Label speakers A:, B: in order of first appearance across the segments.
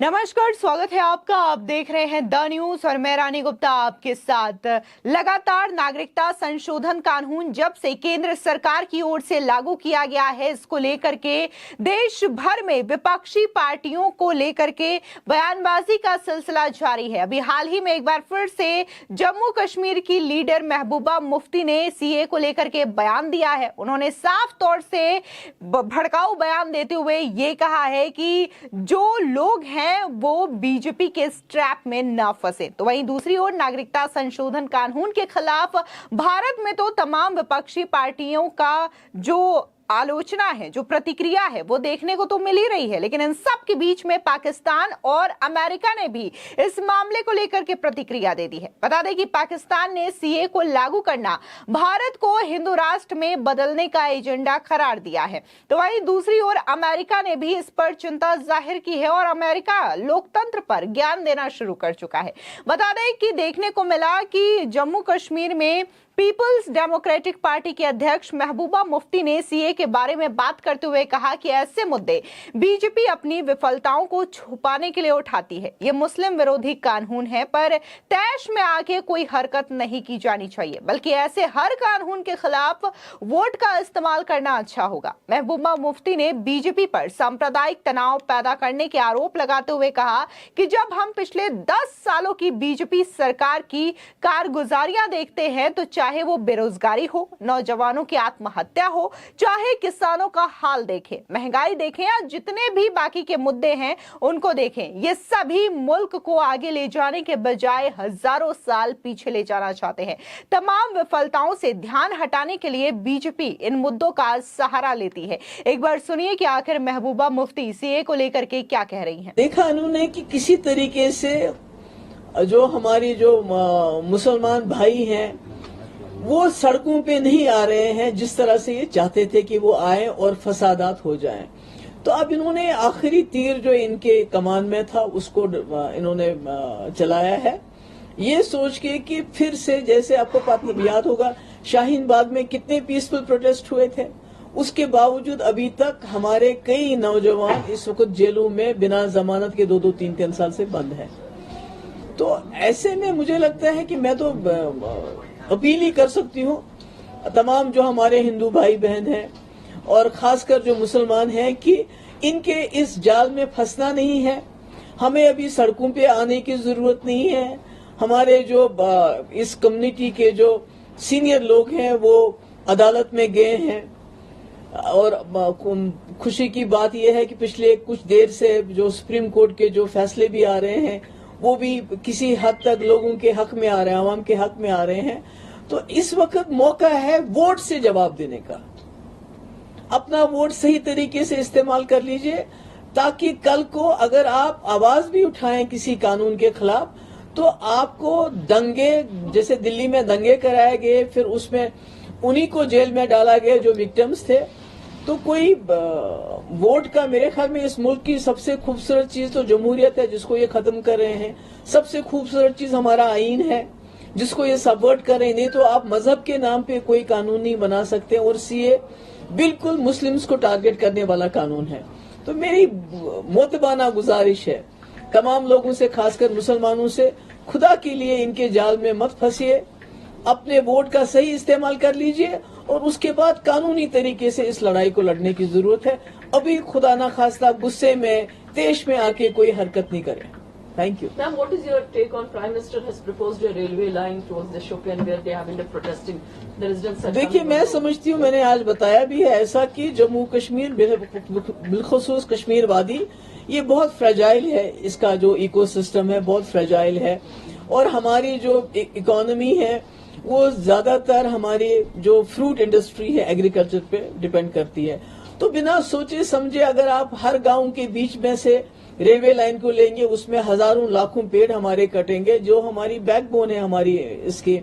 A: नमस्कार, स्वागत है आपका। आप देख रहे हैं द न्यूज और मैं रानी गुप्ता आपके साथ। लगातार नागरिकता संशोधन कानून जब से केंद्र सरकार की ओर से लागू किया गया है, इसको लेकर के देश भर में विपक्षी पार्टियों को लेकर के बयानबाजी का सिलसिला जारी है। अभी हाल ही में एक बार फिर से जम्मू कश्मीर की लीडर महबूबा मुफ्ती ने सीए को लेकर के बयान दिया है। उन्होंने साफ तौर से भड़काऊ बयान देते हुए ये कहा है कि जो लोग हैं वो बीजेपी के स्ट्रैप में ना फंसे। तो वहीं दूसरी ओर नागरिकता संशोधन कानून के खिलाफ भारत में तो तमाम विपक्षी पार्टियों का जो आलोचना है, जो प्रतिक्रिया है, वो देखने को तो मिल ही रही है। लेकिन इन सब के बीच में पाकिस्तान और अमेरिका ने भी इस मामले को लेकर के प्रतिक्रिया दे दी है। बता दें कि पाकिस्तान ने सीए को लागू करना भारत को हिंदू राष्ट्र में बदलने का एजेंडा करार दिया है। तो वहीं दूसरी ओर अमेरिका ने भी इस पर चिंता जाहिर की है और अमेरिका लोकतंत्र पर ज्ञान देना शुरू कर चुका है। बता दें कि देखने को मिला कि जम्मू कश्मीर में पीपल्स डेमोक्रेटिक पार्टी के अध्यक्ष महबूबा मुफ्ती ने सीए के बारे में बात करते हुए कहा कि ऐसे मुद्दे बीजेपी अपनी विफलताओं को छुपाने के लिए उठाती है। ये मुस्लिम विरोधी कानून है, पर तैश में आके कोई हरकत नहीं की जानी चाहिए, बल्कि ऐसे हर कानून के खिलाफ वोट का इस्तेमाल करना अच्छा होगा। महबूबा मुफ्ती ने बीजेपी पर सांप्रदायिक तनाव पैदा करने के आरोप लगाते हुए कहा कि जब हम पिछले 10 सालों की बीजेपी सरकार की कारगुजारियां देखते हैं, तो चाहे वो बेरोजगारी हो, नौजवानों की आत्महत्या हो, चाहे किसानों का हाल देखें, महंगाई देखें या जितने भी बाकी के मुद्दे हैं उनको देखें, ये सभी मुल्क को आगे ले जाने के बजाय हजारों साल पीछे ले जाना चाहते हैं। तमाम विफलताओं से ध्यान हटाने के लिए बीजेपी इन मुद्दों का सहारा लेती है। एक बार सुनिए कि आखिर महबूबा मुफ्ती सीए को लेकर के क्या कह रही हैं।
B: देखा उन्होंने कि किसी तरीके से जो हमारी जो मुसलमान भाई हैं वो सड़कों पे नहीं आ रहे हैं जिस तरह से ये चाहते थे कि वो आए और फसादात हो जाएं। तो अब इन्होंने आखिरी तीर जो इनके कमान में था उसको इन्होंने चलाया है, ये सोच के कि फिर से, जैसे आपको याद होगा शाहीन बाग में कितने पीसफुल प्रोटेस्ट हुए थे, उसके बावजूद अभी तक हमारे कई नौजवान इस वक्त जेलों में बिना जमानत के 2-2, 3-3 साल से बंद है। तो ऐसे में मुझे लगता है कि मैं तो अपील ही कर सकती हूँ तमाम जो हमारे हिंदू भाई बहन हैं और खासकर जो मुसलमान हैं कि इनके इस जाल में फंसना नहीं है। हमें अभी सड़कों पे आने की जरूरत नहीं है। हमारे जो इस कम्युनिटी के जो सीनियर लोग हैं वो अदालत में गए हैं और खुशी की बात यह है कि पिछले कुछ देर से जो सुप्रीम कोर्ट के जो फैसले भी आ रहे हैं वो भी किसी हद तक लोगों के हक में आ रहे हैं, आवाम के हक में आ रहे हैं। तो इस वक्त मौका है वोट से जवाब देने का। अपना वोट सही तरीके से इस्तेमाल कर लीजिए ताकि कल को अगर आप आवाज भी उठाएं किसी कानून के खिलाफ तो आपको दंगे, जैसे दिल्ली में दंगे कराए गए, फिर उसमें उन्हीं को जेल में डाला गया जो विक्टिम्स थे। तो कोई वोट का, मेरे ख्याल में इस मुल्क की सबसे खूबसूरत चीज तो जमहूरियत है जिसको ये खत्म कर रहे हैं। सबसे खूबसूरत चीज हमारा आईन है जिसको ये सबवर्ट कर रहे हैं। नहीं तो आप मजहब के नाम पे कोई कानून नहीं बना सकते और सीए बिल्कुल मुस्लिम्स को टारगेट करने वाला कानून है। तो मेरी मोतबाना गुजारिश है तमाम लोगों से, खासकर मुसलमानों से, खुदा के लिए इनके जाल में मत फंसिए, अपने वोट का सही इस्तेमाल कर लीजिए और उसके बाद कानूनी तरीके से इस लड़ाई को लड़ने की जरूरत है। अभी खुदा ना खास्ता गुस्से में, तेज में आके कोई हरकत नहीं करें। Thank you.
C: Ma'am, what is your take on Prime Minister has proposed a railway line towards the Shopian where they have been protesting the residents?
B: देखिए, मैं समझती हूँ, मैंने आज बताया भी है ऐसा कि जम्मू कश्मीर बिलखुसूस कश्मीर वादी ये बहुत फ्रेजाइल है, इसका जो इकोसिस्टम है बहुत फ्रेजाइल है और हमारी जो इकोनॉमी है वो ज्यादातर हमारी जो फ्रूट इंडस्ट्री है एग्रीकल्चर पे डिपेंड करती है। तो बिना सोचे समझे अगर आप हर गांव के बीच में से रेलवे लाइन को लेंगे, उसमें हजारों लाखों पेड़ हमारे कटेंगे जो हमारी बैकबोन है हमारी इसकी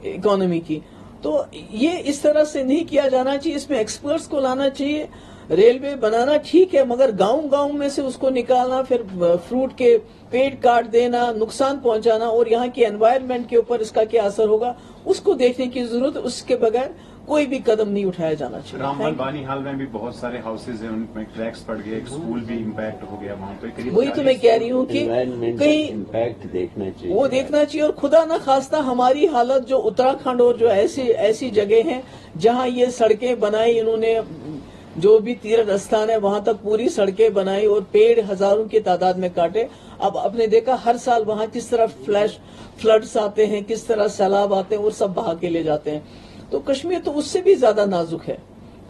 B: इकोनॉमी की। तो ये इस तरह से नहीं किया जाना चाहिए, इसमें एक्सपर्ट्स को लाना चाहिए। रेलवे बनाना ठीक है मगर गांव-गांव में से उसको निकालना, फिर फ्रूट के पेड़ काट देना, नुकसान पहुंचाना और यहाँ की एनवायरनमेंट के ऊपर इसका क्या असर होगा उसको देखने की जरूरत। उसके बगैर कोई भी कदम नहीं उठाया जाना चाहिए।
D: रामबन बानीहाल में भी बहुत सारे हाउसेज हैं, उनमें क्रैक्स पड़ गए, एक स्कूल भी इम्पैक्ट हो गया वहाँ पे। करीब
B: वही तो मैं कह रही हूँ कि कहीं
E: इम्पैक्ट देखना चाहिए,
B: वो देखना चाहिए। और खुदा ना खास्ता हमारी हालत जो उत्तराखंड और जो ऐसी जगह हैं जहाँ ये सड़कें बनाई इन्होंने, जो भी तीर्थ स्थान है वहां तक पूरी सड़कें बनाई और पेड़ हजारों की तादाद में काटे। अब आपने देखा हर साल वहां किस तरह फ्लड्स आते हैं, किस तरह सैलाब आते हैं और सब बहा के ले जाते हैं। तो कश्मीर तो उससे भी ज्यादा नाजुक है।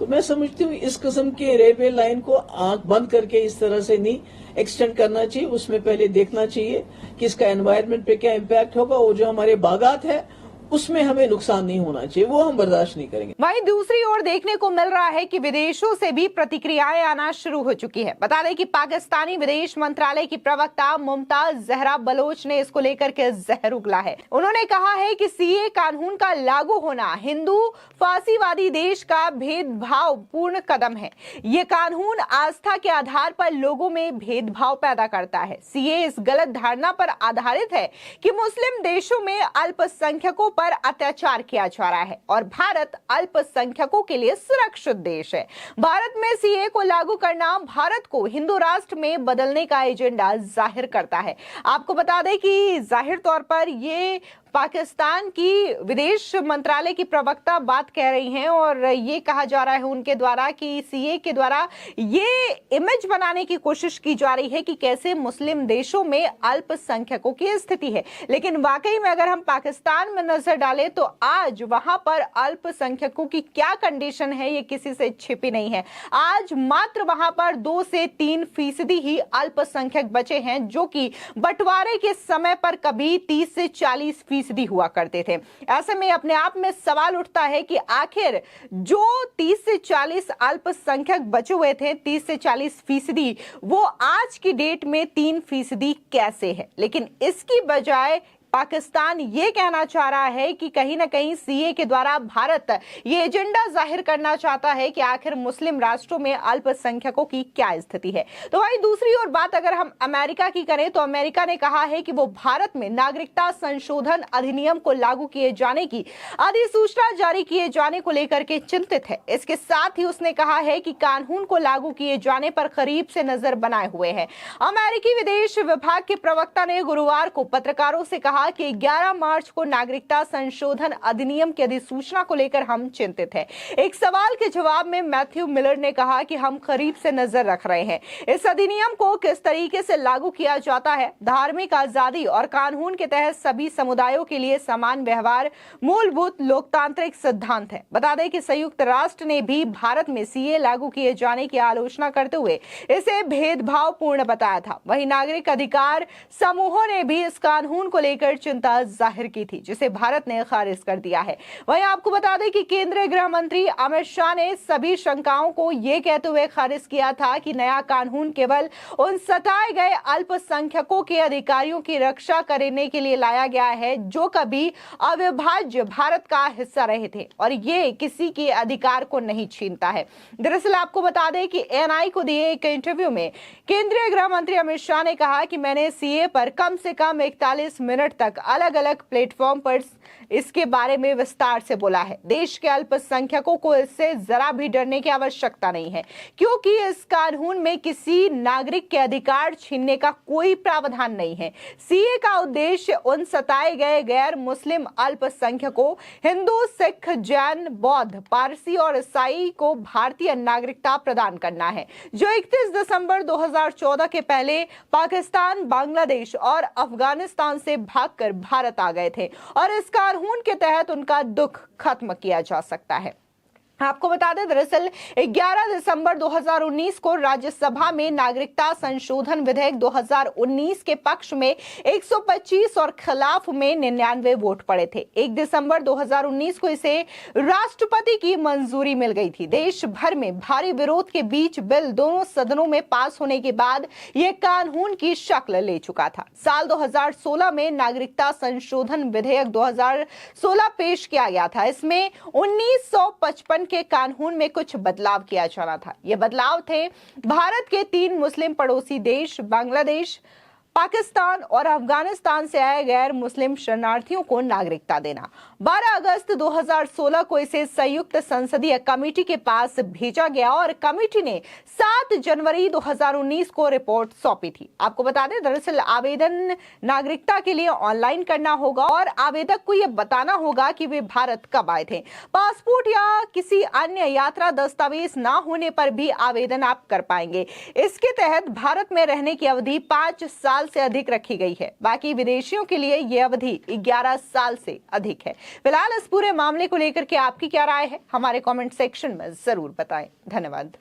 B: तो मैं समझती हूँ इस किस्म के रेलवे लाइन को आंख बंद करके इस तरह से नहीं एक्सटेंड करना चाहिए। उसमें पहले देखना चाहिए कि इसका एनवायरनमेंट पे क्या इम्पैक्ट होगा और जो हमारे बागात है उसमें हमें नुकसान नहीं होना चाहिए, वो हम बर्दाश्त नहीं करेंगे।
A: वहीं दूसरी ओर देखने को मिल रहा है कि विदेशों से भी प्रतिक्रियाएं आना शुरू हो चुकी है। बता दें कि पाकिस्तानी विदेश मंत्रालय की प्रवक्ता मुमताज जहरा बलोच ने इसको लेकर के जहर उगला है। उन्होंने कहा है कि सीए कानून का लागू होना हिंदू फासीवादी देश का भेदभाव पूर्ण कदम है। ये कानून आस्था के आधार पर लोगों में भेदभाव पैदा करता है। सीए इस गलत धारणा पर आधारित है कि मुस्लिम देशों में अल्पसंख्यकों पर अत्याचार किया जा रहा है और भारत अल्पसंख्यकों के लिए सुरक्षित देश है। भारत में सीए को लागू करना भारत को हिंदू राष्ट्र में बदलने का एजेंडा जाहिर करता है। आपको बता दें कि जाहिर तौर पर ये पाकिस्तान की विदेश मंत्रालय की प्रवक्ता बात कह रही हैं और ये कहा जा रहा है उनके द्वारा कि सीए के द्वारा ये इमेज बनाने की कोशिश की जा रही है कि कैसे मुस्लिम देशों में अल्पसंख्यकों की स्थिति है। लेकिन वाकई में अगर हम पाकिस्तान में नजर डालें तो आज वहां पर अल्पसंख्यकों की क्या कंडीशन है ये किसी से छिपी नहीं है। आज मात्र वहां पर 2 से 3% ही अल्पसंख्यक बचे हैं, जो कि बंटवारे के समय पर कभी 30 से 40% हुआ करते थे। ऐसे में अपने आप में सवाल उठता है कि आखिर जो 30 से 40 अल्पसंख्यक बचे हुए थे, 30 से 40%, वो आज की डेट में 3% कैसे है। लेकिन इसकी बजाय पाकिस्तान ये कहना चाह रहा है कि कहीं ना कहीं सीए के द्वारा भारत ये एजेंडा जाहिर करना चाहता है कि आखिर मुस्लिम राष्ट्रों में अल्पसंख्यकों की क्या स्थिति है। तो भाई दूसरी ओर बात अगर हम अमेरिका की करें तो अमेरिका ने कहा है कि वो भारत में नागरिकता संशोधन अधिनियम को लागू किए जाने की अधिसूचना जारी किए जाने को लेकर के चिंतित है। इसके साथ ही उसने कहा है कि कानून को लागू किए जाने पर करीब से नजर बनाए हुए है। अमेरिकी विदेश विभाग के प्रवक्ता ने गुरुवार को पत्रकारों से कहा कि 11 मार्च को नागरिकता संशोधन अधिनियम की अधिसूचना को लेकर हम चिंतित हैं। एक सवाल के जवाब में मैथ्यू मिलर ने कहा कि हम करीब से नजर रख रहे हैं। इस अधिनियम को किस तरीके से लागू किया जाता है। धार्मिक आजादी और कानून के तहत सभी समुदायों के लिए समान व्यवहार मूलभूत लोकतांत्रिक सिद्धांत है। बता दें कि संयुक्त राष्ट्र ने भी भारत में सीए लागू किए जाने की आलोचना करते हुए इसे भेदभावपूर्ण बताया था। वहीं नागरिक अधिकार समूहों ने भी इस कानून को लेकर चिंता जाहिर की थी, जिसे भारत ने खारिज कर दिया है। वहीं आपको बता दें कि केंद्रीय गृह मंत्री अमित शाह ने सभी शंकाओं को यह कहते हुए खारिज किया था कि नया कानून केवल उन सताए गए अल्पसंख्यकों के अधिकारियों की रक्षा करने के लिए लाया गया है जो कभी अविभाज्य भारत का हिस्सा रहे थे और ये किसी के अधिकार को नहीं छीनता है। दरअसल आपको बता दें कि एएनआई को दिए एक इंटरव्यू में केंद्रीय गृह मंत्री अमित शाह ने कहा कि मैंने सीए पर कम से कम 41 मिनट तक अलग अलग प्लेटफॉर्म पर इसके बारे में विस्तार से बोला है। देश के अल्पसंख्यकों को इससे जरा भी डरने की आवश्यकता नहीं है, क्योंकि इस कानून में किसी नागरिक के अधिकार छीनने का कोई प्रावधान नहीं है। सीए का उद्देश्य उन सताए गए गैर मुस्लिम अल्पसंख्यकों हिंदू, सिख, जैन, बौद्ध, पारसी और ईसाई को भारतीय नागरिकता प्रदान करना है, जो 31 दिसंबर 2014 के पहले पाकिस्तान, बांग्लादेश और अफगानिस्तान से भागकर भारत आ गए थे और इस कानून के तहत उनका दुख खत्म किया जा सकता है। आपको बता दें दरअसल 11 दिसंबर 2019 को राज्यसभा में नागरिकता संशोधन विधेयक 2019 के पक्ष में 125 और खिलाफ में 99 वोट पड़े थे। 1 दिसंबर 2019 को इसे राष्ट्रपति की मंजूरी मिल गई थी। देश भर में भारी विरोध के बीच बिल दोनों सदनों में पास होने के बाद यह कानून की शक्ल ले चुका था। साल 2016 में नागरिकता संशोधन विधेयक 2016 पेश किया गया था। इसमें 1955 के कानून में कुछ बदलाव किया जाना था। ये बदलाव थे भारत के 3 मुस्लिम पड़ोसी देश बांग्लादेश, पाकिस्तान और अफगानिस्तान से आए गैर मुस्लिम शरणार्थियों को नागरिकता देना। 12 अगस्त 2016 को इसे संयुक्त संसदीय कमेटी के पास भेजा गया और कमेटी ने 7 जनवरी 2019 को रिपोर्ट सौंपी थी। आपको बता दें, दरअसल आवेदन नागरिकता के लिए ऑनलाइन करना होगा और आवेदक को यह बताना होगा कि वे भारत कब आए थे। पासपोर्ट या किसी अन्य यात्रा दस्तावेज ना होने पर भी आवेदन आप कर पाएंगे। इसके तहत भारत में रहने की अवधि 5 साल से अधिक रखी गई है। बाकी विदेशियों के लिए यह अवधि 11 साल से अधिक है। फिलहाल इस पूरे मामले को लेकर के आपकी क्या राय है, हमारे कमेंट सेक्शन में जरूर बताएं। धन्यवाद।